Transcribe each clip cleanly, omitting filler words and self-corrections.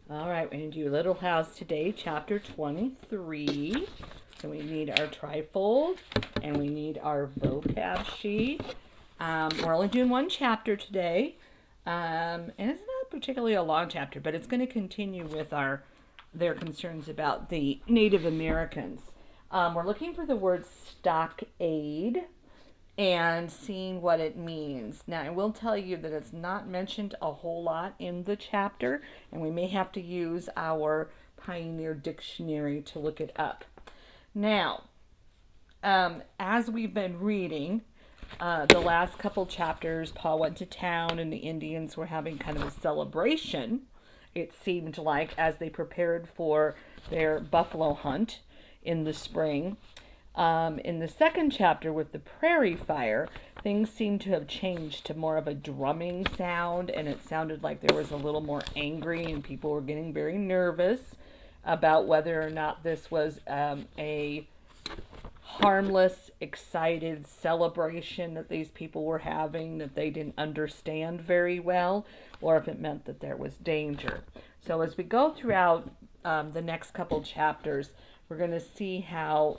All right, we're going to do Little House today, chapter 23. So we need our trifold and we need our vocab sheet. We're only doing one chapter today. And it's not particularly a long chapter, but it's going to continue with their concerns about the Native Americans. We're looking for the word stockade and seeing what it means. Now, I will tell you that it's not mentioned a whole lot in the chapter, and we may have to use our Pioneer Dictionary to look it up. Now, as we've been reading, the last couple chapters, Paul went to town and the Indians were having kind of a celebration, it seemed like, as they prepared for their buffalo hunt in the spring. In the second chapter with the prairie fire, things seem to have changed to more of a drumming sound, and it sounded like there was a little more angry, and people were getting very nervous about whether or not this was a harmless, excited celebration that these people were having that they didn't understand very well, or if it meant that there was danger. So as we go throughout the next couple chapters, we're going to see how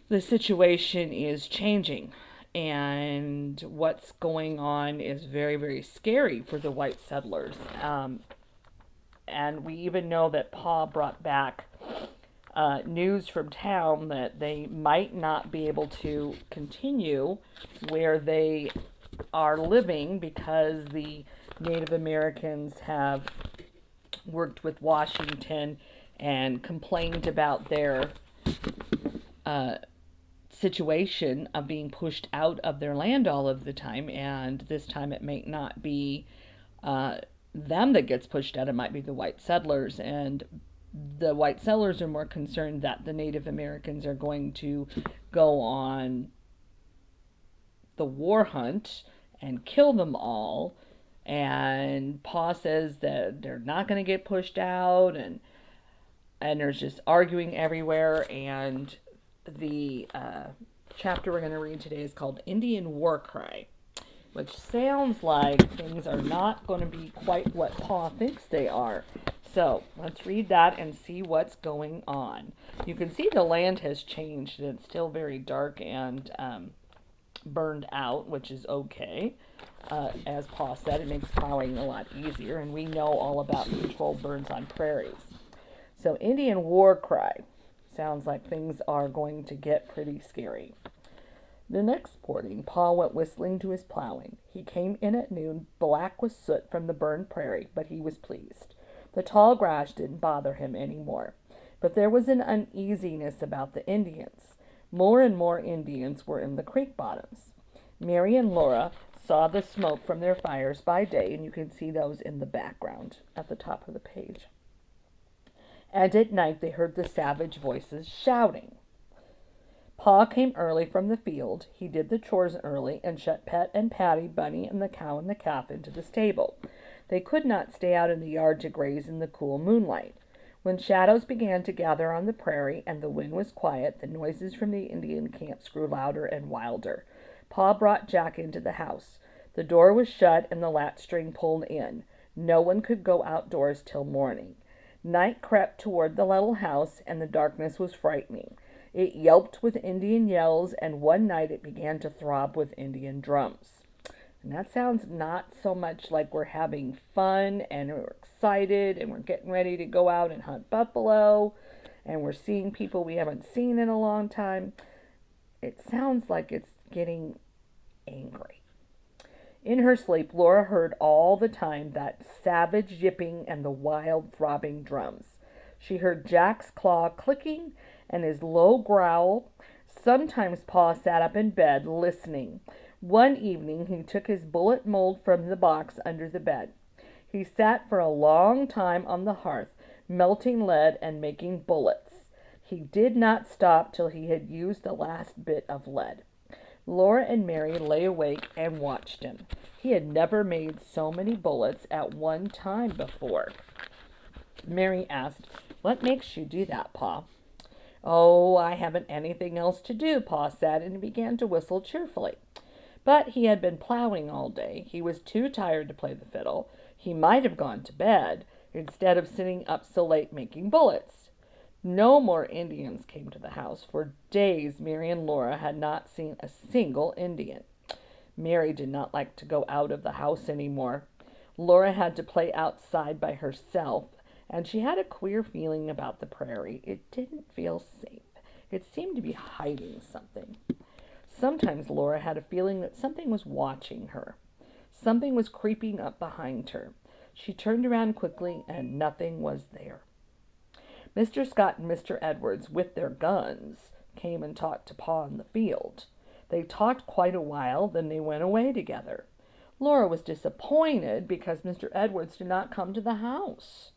the situation is changing, and what's going on is very, very scary for the white settlers. And we even know that Paul brought back news from town that they might not be able to continue where they are living because the Native Americans have worked with Washington and complained about their situation of being pushed out of their land all of the time, and this time it may not be them that gets pushed out, it might be the white settlers, and the white settlers are more concerned that the Native Americans are going to go on the war hunt and kill them all. And Pa says that they're not going to get pushed out, and there's just arguing everywhere. And the chapter we're going to read today is called Indian War Cry, which sounds like things are not going to be quite what Pa thinks they are. So let's read that and see what's going on. You can see the land has changed, and it's still very dark and burned out, which is okay. As Pa said, it makes plowing a lot easier, and we know all about controlled burns on prairies. So Indian War Cry sounds like things are going to get pretty scary. The next morning, Pa went whistling to his plowing. He came in at noon, black with soot from the burned prairie, but he was pleased. The tall grass didn't bother him any more. But there was an uneasiness about the Indians. More and more Indians were in the creek bottoms. Mary and Laura saw the smoke from their fires by day, and you can see those in the background at the top of the page. And at night they heard the savage voices shouting. Pa came early from the field. He did the chores early and shut Pet and Patty, Bunny, and the cow and the calf into the stable. They could not stay out in the yard to graze in the cool moonlight. When shadows began to gather on the prairie and the wind was quiet, the noises from the Indian camps grew louder and wilder. Pa brought Jack into the house. The door was shut and the latch string pulled in. No one could go outdoors till morning. Night crept toward the little house, and the darkness was frightening. It yelped with Indian yells, and one night it began to throb with Indian drums. And that sounds not so much like we're having fun and we're excited and we're getting ready to go out and hunt buffalo and we're seeing people we haven't seen in a long time. It sounds like it's getting angry. In her sleep, Laura heard all the time that savage yipping and the wild throbbing drums. She heard Jack's claw clicking and his low growl. Sometimes Pa sat up in bed listening. One evening he took his bullet mold from the box under the bed. He sat for a long time on the hearth, melting lead and making bullets. He did not stop till he had used the last bit of lead. Laura and Mary lay awake and watched him. He had never made so many bullets at one time before. Mary asked, "What makes you do that, Pa?" "Oh, I haven't anything else to do," Pa said, and he began to whistle cheerfully. But he had been plowing all day. He was too tired to play the fiddle. He might have gone to bed, instead of sitting up so late making bullets. No more Indians came to the house. For days Mary and Laura had not seen a single Indian. Mary did not like to go out of the house any more. Laura had to play outside by herself, and she had a queer feeling about the prairie. It didn't feel safe. It seemed to be hiding something. Sometimes Laura had a feeling that something was watching her. Something was creeping up behind her. She turned around quickly, and nothing was there. Mr. Scott and Mr. Edwards, with their guns, came and talked to Pa in the field. They talked quite a while, then they went away together. Laura was disappointed because Mr. Edwards did not come to the house.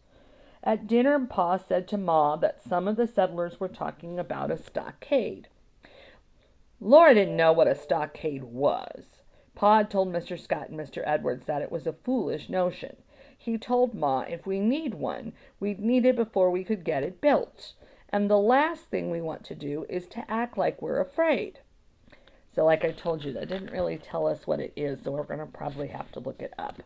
At dinner, Pa said to Ma that some of the settlers were talking about a stockade. Laura didn't know what a stockade was. Pa had told Mr. Scott and Mr. Edwards that it was a foolish notion. He told Ma if we need one, we'd need it before we could get it built. And the last thing we want to do is to act like we're afraid. So like I told you, that didn't really tell us what it is, so we're going to probably have to look it up.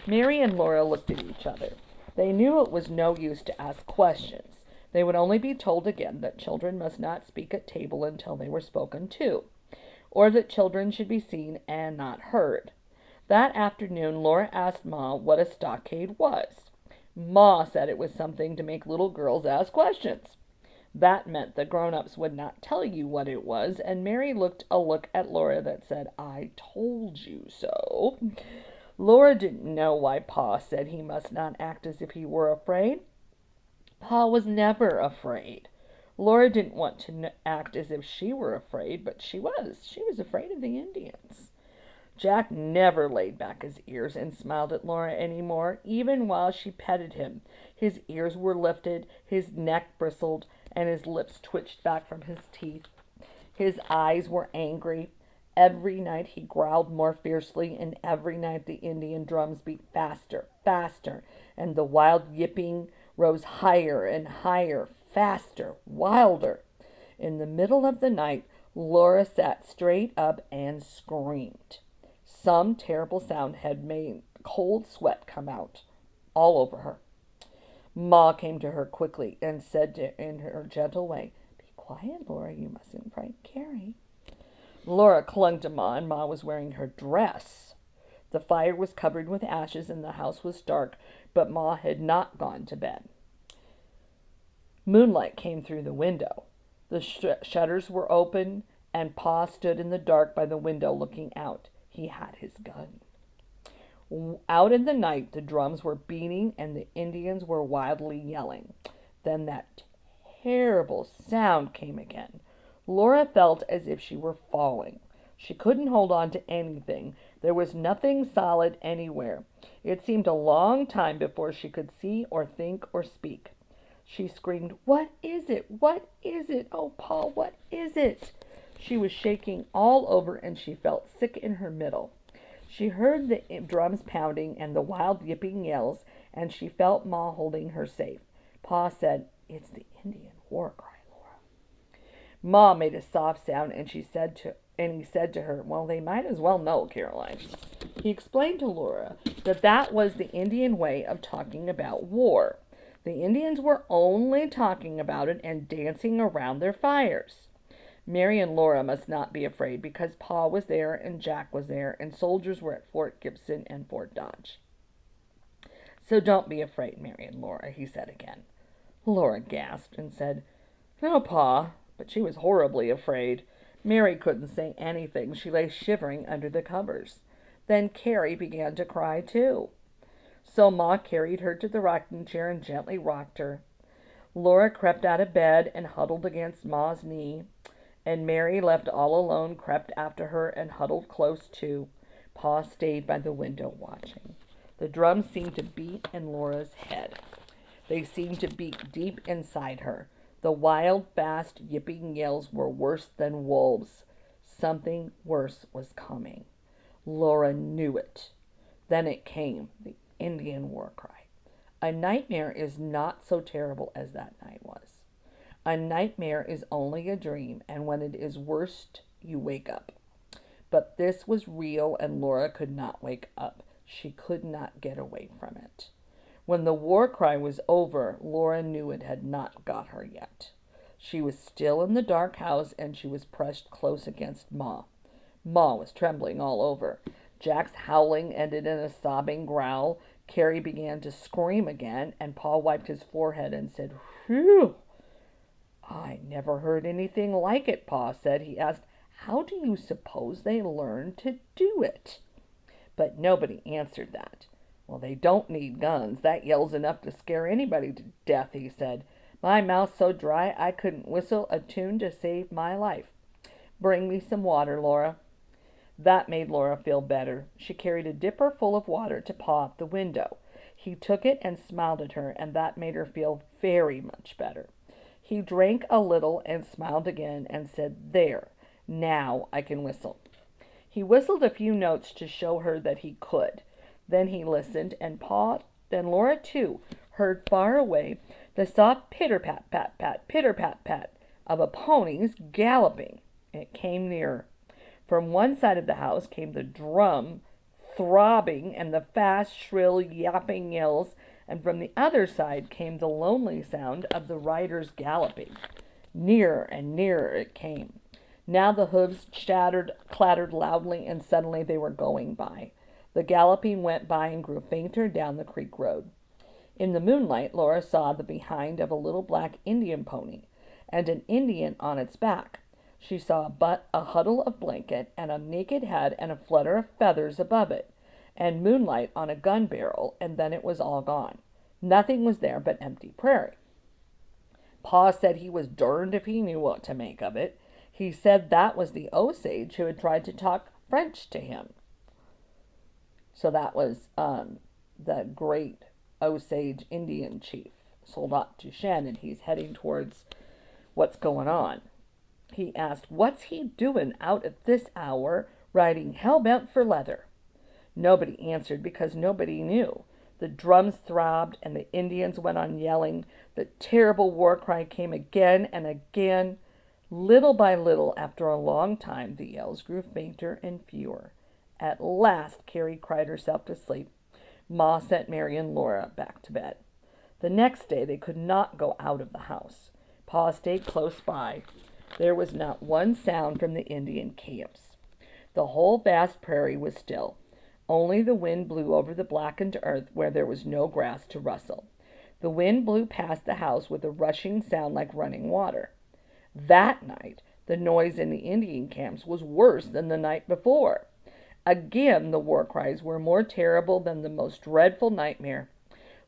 Mary and Laura looked at each other. They knew it was no use to ask questions. They would only be told again that children must not speak at table until they were spoken to, or that children should be seen and not heard. That afternoon, Laura asked Ma what a stockade was. Ma said it was something to make little girls ask questions. That meant the grown-ups would not tell you what it was, and Mary looked a look at Laura that said, "I told you so." Laura didn't know why Pa said he must not act as if he were afraid. Pa was never afraid. Laura didn't want to act as if she were afraid, but she was. She was afraid of the Indians. Jack never laid back his ears and smiled at Laura any more, even while she petted him. His ears were lifted, his neck bristled, and his lips twitched back from his teeth. His eyes were angry. Every night he growled more fiercely, and every night the Indian drums beat faster, faster, and the wild yipping rose higher and higher, faster, wilder. In the middle of the night, Laura sat straight up and screamed. Some terrible sound had made cold sweat come out all over her. Ma came to her quickly and said in her gentle way, "Be quiet, Laura, you mustn't frighten Carrie." Laura clung to Ma, and Ma was wearing her dress. The fire was covered with ashes and the house was dark, but Ma had not gone to bed. Moonlight came through the window. The shutters were open, and Pa stood in the dark by the window looking out. He had his gun. Out in the night, the drums were beating and the Indians were wildly yelling. Then that terrible sound came again. Laura felt as if she were falling. She couldn't hold on to anything. There was nothing solid anywhere. It seemed a long time before she could see or think or speak. She screamed, "What is it? What is it? Oh, Pa, what is it?" She was shaking all over and she felt sick in her middle. She heard the drums pounding and the wild yipping yells, and she felt Ma holding her safe. Pa said, "It's the Indian war cry, Laura." Ma made a soft sound, and he said to her, "Well, they might as well know, Caroline." He explained to Laura that that was the Indian way of talking about war. The Indians were only talking about it and dancing around their fires. Mary and Laura must not be afraid because Pa was there and Jack was there and soldiers were at Fort Gibson and Fort Dodge. "So don't be afraid, Mary and Laura," he said again. Laura gasped and said, "No, Pa," but she was horribly afraid. Mary couldn't say anything. She lay shivering under the covers. Then Carrie began to cry too. So Ma carried her to the rocking chair and gently rocked her. Laura crept out of bed and huddled against Ma's knee, and Mary, left all alone, crept after her and huddled close too. Pa stayed by the window watching. The drums seemed to beat in Laura's head. They seemed to beat deep inside her. The wild, fast, yipping yells were worse than wolves. Something worse was coming. Laura knew it. Then it came, the Indian war cry. A nightmare is not so terrible as that night was. A nightmare is only a dream, and when it is worst, you wake up. But this was real, and Laura could not wake up. She could not get away from it. When the war cry was over, Laura knew it had not got her yet. She was still in the dark house, and she was pressed close against Ma. Ma was trembling all over. Jack's howling ended in a sobbing growl. Carrie began to scream again, and Pa wiped his forehead and said, "Phew!" "I never heard anything like it," Pa said. He asked, "How do you suppose they learned to do it?" But nobody answered that. "Well, they don't need guns. That yell's enough to scare anybody to death," he said. "My mouth's so dry I couldn't whistle a tune to save my life. Bring me some water, Laura." That made Laura feel better. She carried a dipper full of water to Pa at the window. He took it and smiled at her, and that made her feel very much better. He drank a little and smiled again and said, "There, now I can whistle." He whistled a few notes to show her that he could. Then he listened, and Laura too heard far away the soft pitter-pat-pat-pat, pitter-pat-pat of a pony's galloping. It came nearer. From one side of the house came the drum throbbing and the fast, shrill, yapping yells, and from the other side came the lonely sound of the riders galloping. Nearer and nearer it came. Now the hooves clattered loudly, and suddenly they were going by. The galloping went by and grew fainter down the creek road. In the moonlight, Laura saw the behind of a little black Indian pony, and an Indian on its back. She saw a huddle of blanket, and a naked head, and a flutter of feathers above it, and moonlight on a gun barrel, and then it was all gone. Nothing was there but empty prairie. Pa said he was durned if he knew what to make of it. He said that was the Osage who had tried to talk French to him. So that was the great Osage Indian chief, Soldat Duchesne, and he's heading towards what's going on. He asked, "What's he doing out at this hour, riding hell-bent for leather?" Nobody answered because nobody knew. The drums throbbed, and the Indians went on yelling. The terrible war cry came again and again. Little by little, after a long time, the yells grew fainter and fewer. At last, Carrie cried herself to sleep. Ma sent Mary and Laura back to bed. The next day, they could not go out of the house. Pa stayed close by. There was not one sound from the Indian camps. The whole vast prairie was still. Only the wind blew over the blackened earth where there was no grass to rustle. The wind blew past the house with a rushing sound like running water. That night, the noise in the Indian camps was worse than the night before. Again, the war cries were more terrible than the most dreadful nightmare.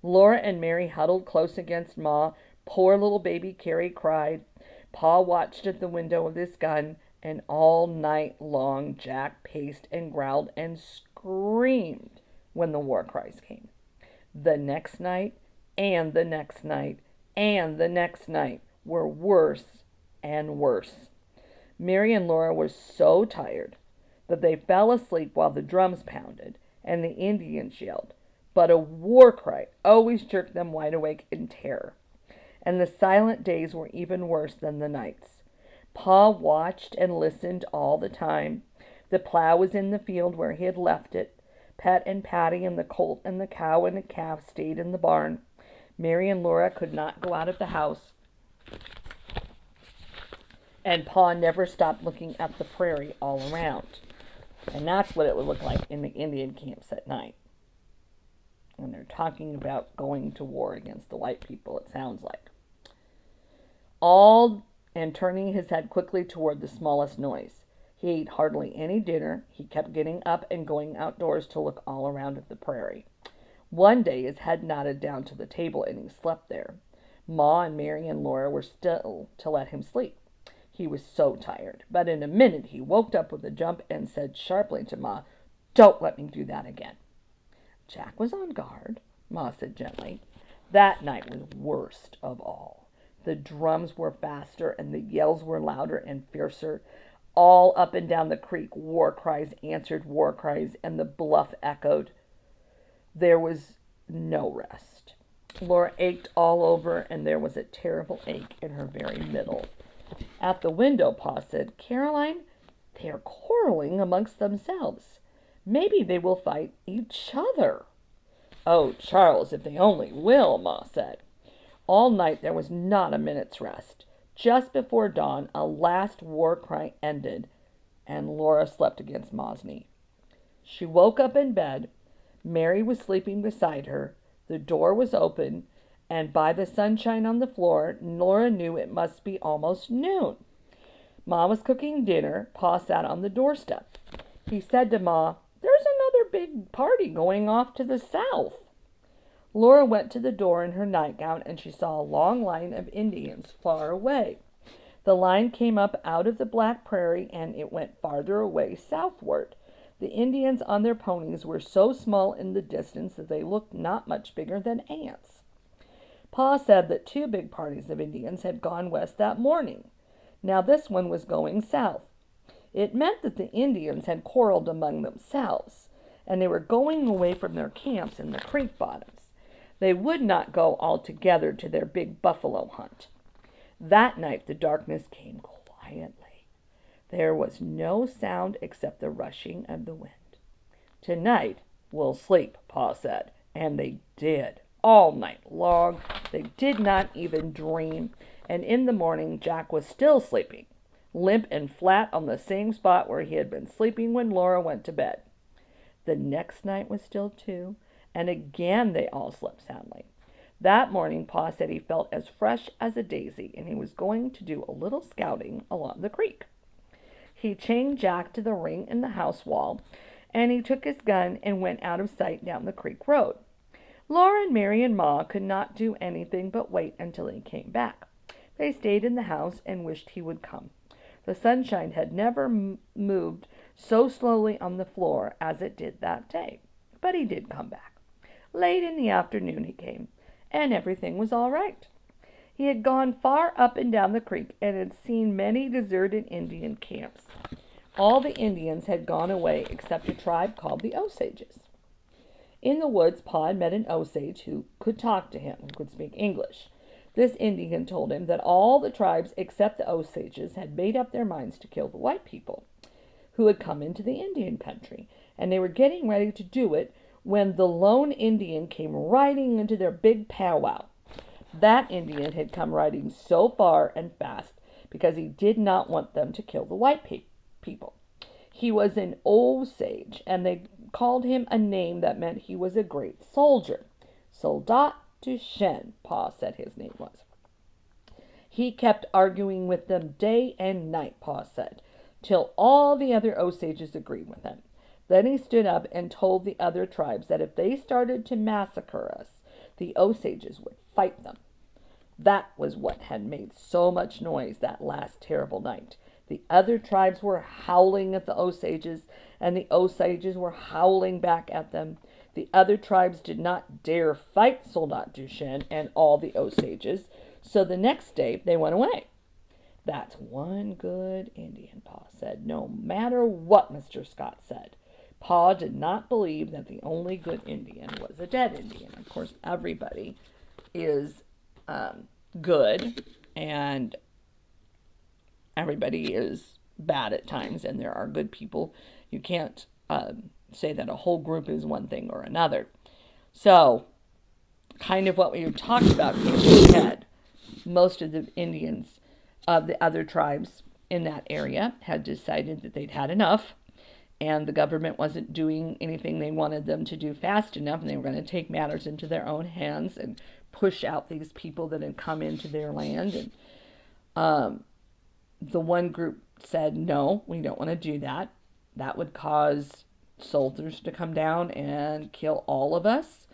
Laura and Mary huddled close against Ma. Poor little baby Carrie cried. Pa watched at the window of his gun, and all night long Jack paced and growled and screamed when the war cries came. The next night, and the next night, and the next night were worse and worse. Mary and Laura were so tired that they fell asleep while the drums pounded and the Indians yelled, but a war cry always jerked them wide awake in terror. And the silent days were even worse than the nights. Pa watched and listened all the time. The plow was in the field where he had left it. Pet and Patty and the colt and the cow and the calf stayed in the barn. Mary and Laura could not go out of the house, and Pa never stopped looking at the prairie all around. And that's what it would look like in the Indian camps at night. And they're talking about going to war against the white people, it sounds like. And turning his head quickly toward the smallest noise. He ate hardly any dinner. He kept getting up and going outdoors to look all around at the prairie. One day his head nodded down to the table, and he slept there. Ma and Mary and Laura were still to let him sleep. He was so tired, but in a minute he woke up with a jump and said sharply to Ma, "Don't let me do that again." "Jack was on guard," Ma said gently. That night was worst of all. The drums were faster, and the yells were louder and fiercer. All up and down the creek, war cries answered war cries, and the bluff echoed. There was no rest. Laura ached all over, and there was a terrible ache in her very middle. At the window, Pa said, "Caroline, they are quarreling amongst themselves." Maybe they will fight each other. Oh, Charles, if they only will, Ma said. All night there was not a minute's rest. Just before dawn, a last war cry ended, and Laura slept against Ma's knee. She woke up in bed. Mary was sleeping beside her. The door was open, and by the sunshine on the floor, Laura knew it must be almost noon. Ma was cooking dinner. Pa sat on the doorstep. He said to Ma, "There's another big party going off to the south." Laura went to the door in her nightgown, and she saw a long line of Indians far away. The line came up out of the black prairie, and it went farther away southward. The Indians on their ponies were so small in the distance that they looked not much bigger than ants. Pa said that 2 big parties of Indians had gone west that morning. Now this one was going south. It meant that the Indians had quarreled among themselves, and they were going away from their camps in the creek bottoms. They would not go all together to their big buffalo hunt. That night the darkness came quietly. There was no sound except the rushing of the wind. "Tonight we'll sleep," Pa said, and they did. All night long they did not even dream, and in the morning Jack was still sleeping, limp and flat on the same spot where he had been sleeping when Laura went to bed. The next night was still too, and again they all slept soundly. That morning Pa said he felt as fresh as a daisy, and he was going to do a little scouting along the creek. He chained Jack to the ring in the house wall, and he took his gun and went out of sight down the creek road. Laura and Mary and Ma could not do anything but wait until he came back. They stayed in the house and wished he would come. The sunshine had never moved so slowly on the floor as it did that day. But he did come back. Late in the afternoon he came, and everything was all right. He had gone far up and down the creek and had seen many deserted Indian camps. All the Indians had gone away except a tribe called the Osages. In the woods Pa had met an Osage who could talk to him, who could speak English. This Indian told him that all the tribes except the Osages had made up their minds to kill the white people who had come into the Indian country, and they were getting ready to do it when the lone Indian came riding into their big powwow. That Indian had come riding so far and fast because he did not want them to kill the white people. He was an Osage, and they called him a name that meant he was a great soldier. Soldat Duchesne, Pa said his name was. He kept arguing with them day and night, Pa said, till all the other Osages agreed with him. Then he stood up and told the other tribes that if they started to massacre us, the Osages would fight them. That was what had made so much noise that last terrible night. The other tribes were howling at the Osages, and the Osages were howling back at them. The other tribes did not dare fight Soldat Duchesne and all the Osages, so the next day they went away. "That's one good Indian," Pa said, no matter what Mr. Scott said. Pa did not believe that the only good Indian was a dead Indian. Of course, everybody is good, and everybody is bad at times, and there are good people. You can't say that a whole group is one thing or another. So, kind of what we talked about came to a head. Most of the Indians of the other tribes in that area had decided that they'd had enough, and the government wasn't doing anything they wanted them to do fast enough, and they were going to take matters into their own hands and push out these people that had come into their land. And the one group said, "No, we don't want to do that. That would cause soldiers to come down and kill all of us.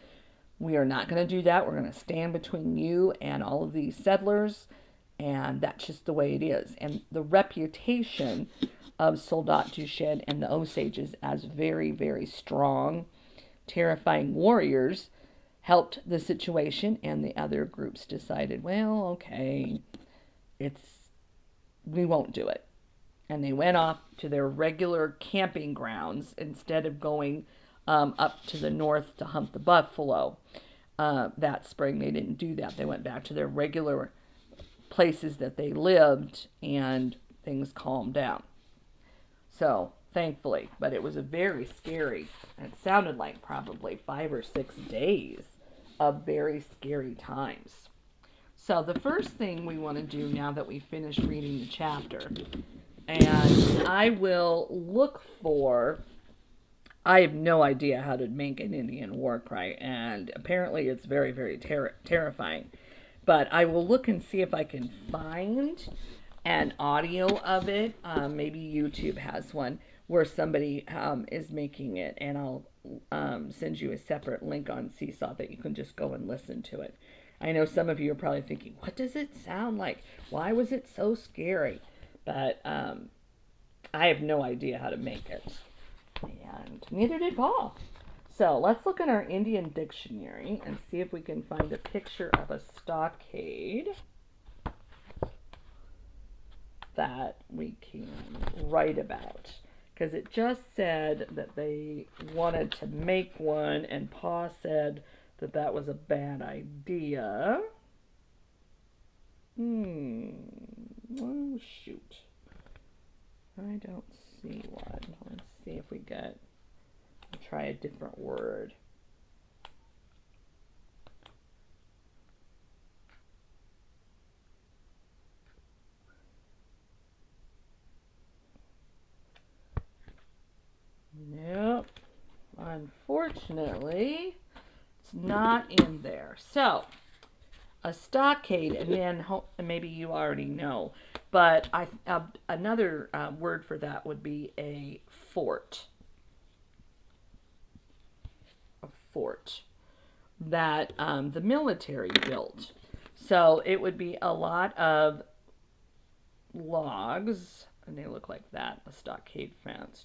We are not going to do that. We're going to stand between you and all of these settlers, and that's just the way it is." And the reputation of Soldat Duchesne and the Osages as very, very strong, terrifying warriors helped the situation, and the other groups decided, well, okay, we won't do it. And they went off to their regular camping grounds instead of going up to the north to hunt the buffalo. That spring they didn't do that. They went back to their regular places that they lived, and things calmed down. So thankfully. But it was a very scary, it sounded like probably 5 or 6 days of very scary times. So the first thing we want to do now that we finish reading the chapter, and I will look for, I have no idea how to make an Indian war cry, and apparently it's very, very terrifying. But I will look and see if I can find an audio of it. Maybe YouTube has one where somebody is making it, and I'll send you a separate link on Seesaw that you can just go and listen to it. I know some of you are probably thinking, what does it sound like? Why was it so scary? But I have no idea how to make it. And neither did Paul. So let's look in our Indian dictionary and see if we can find a picture of a stockade that we can write about. Because it just said that they wanted to make one, and Pa said that that was a bad idea. Oh, shoot. I don't see one. Let's see if we get, try a different word. Nope. Unfortunately, it's not in there. So, a stockade, and then maybe you already know, but another word for that would be a fort. A fort that the military built. So it would be a lot of logs, and they look like that, a stockade fence.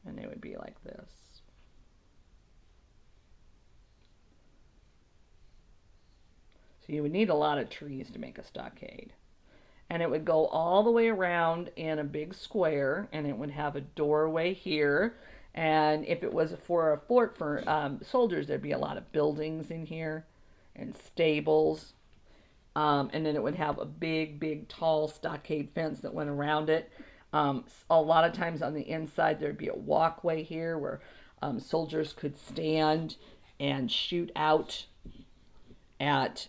And they would be like this. So you would need a lot of trees to make a stockade. And it would go all the way around in a big square, and it would have a doorway here. And if it was for a fort for soldiers, there'd be a lot of buildings in here and stables. And then it would have a big, big, tall stockade fence that went around it. A lot of times on the inside, there'd be a walkway here where soldiers could stand and shoot out at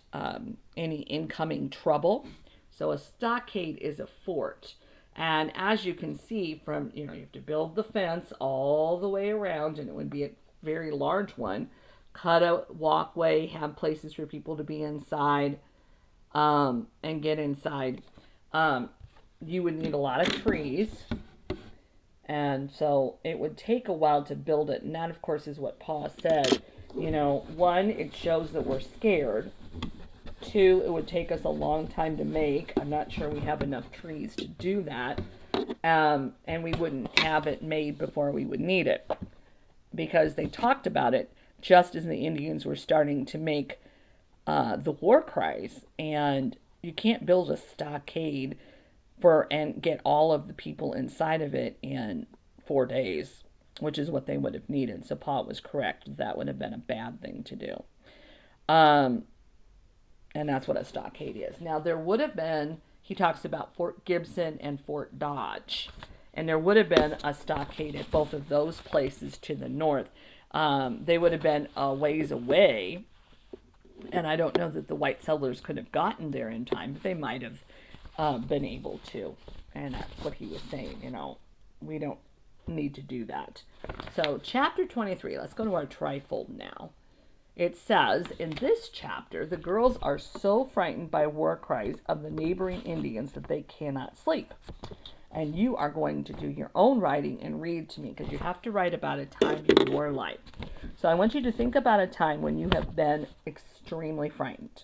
any incoming trouble. So a stockade is a fort. And as you can see from, you have to build the fence all the way around, and it would be a very large one. Cut a walkway, have places for people to be inside and get inside. You would need a lot of trees. And so it would take a while to build it. And that, of course, is what Pa said. One, it shows that we're scared. Two, it would take us a long time to make. I'm not sure we have enough trees to do that. And we wouldn't have it made before we would need it. Because they talked about it just as the Indians were starting to make the war cries. And you can't build a stockade and get all of the people inside of it in 4 days, which is what they would have needed. So Pa was correct. That would have been a bad thing to do. And that's what a stockade is. Now, there would have been, he talks about Fort Gibson and Fort Dodge. And there would have been a stockade at both of those places to the north. They would have been a ways away. And I don't know that the white settlers could have gotten there in time, but they might have been able to. And that's what he was saying, we don't need to do that. So chapter 23, let's go to our trifold now. It says, in this chapter, the girls are so frightened by war cries of the neighboring Indians that they cannot sleep. And you are going to do your own writing and read to me, because you have to write about a time in your life. So I want you to think about a time when you have been extremely frightened.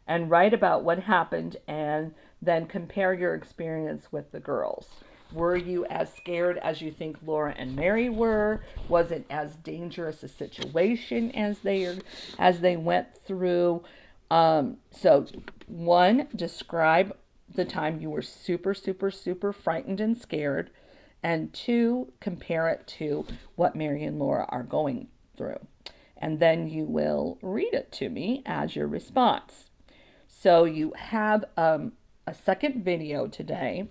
And write about what happened, and then compare your experience with the girls. Were you as scared as you think Laura and Mary were? Was it as dangerous a situation as they went through? So, one, describe the time you were super, super, super frightened and scared. And two, compare it to what Mary and Laura are going through. And then you will read it to me as your response. So you have a second video today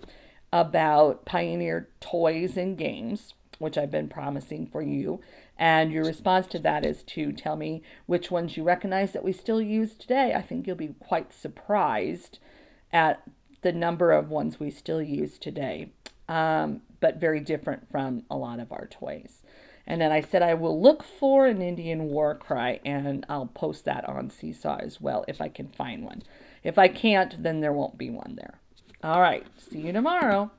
about Pioneer toys and games, which I've been promising for you. And your response to that is to tell me which ones you recognize that we still use today. I think you'll be quite surprised at the number of ones we still use today, but very different from a lot of our toys. And then I said I will look for an Indian war cry, and I'll post that on Seesaw as well if I can find one. If I can't, then there won't be one there. All right, see you tomorrow.